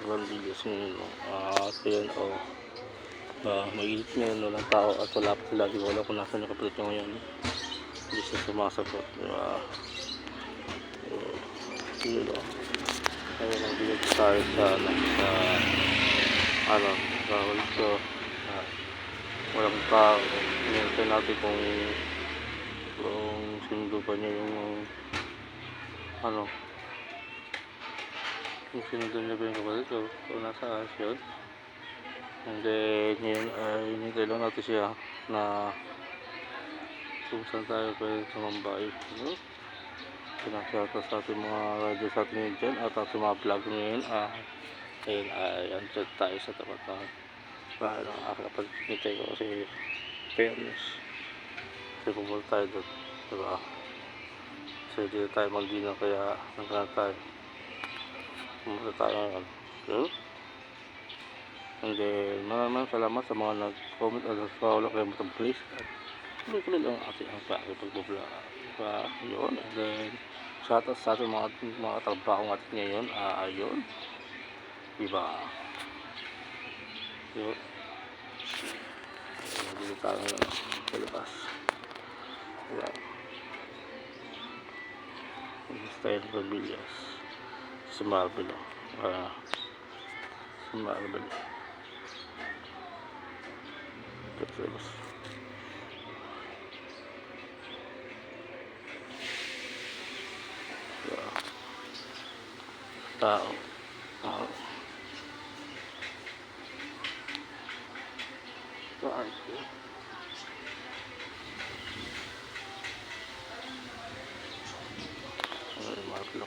Rambillas ngayon, no? So yan, mainit ngayon, walang tao at wala pa sila. Di ko alam kung nasan yung kapatid ko ngayon. Hindi siya sumasagot, diba? So yun, ayun ang bilog tayo sa Rahul. So walang tao. Hinintay natin kung sinundo pa niya yung kung sinundo niya ba yung kapatid ko, kung nasa ayos yun. And then yun ay hinintay lang natin siya na kung saan tayo pwede sumambay. Pinakita sa ating mga radyo sa atin dyan at sa mga vlog ngayon. Ayun ay andyan tayo sa tapat na bahay ng aking kapatid ko kasi fairness. Kasi pumunta tayo doon, diba? Kasi dito tayo mag-dinner kaya nagkaroon tayo. Pumunta tayo ngayon. Okay? And then maraming salamat sa mga nag-comment at nag-follow kayo matang please. Tuloy-tuloy lang ating ang pag-vlog. Diba? Yun. And then shoutout sa ating mga trabaho natin ngayon. Ayun. Diba? Yun. Dito tayo sa labas. Diba? Style Rambillas sa Marble. Sa Marble. Tapos tao. Saan siya? Ay, Marble.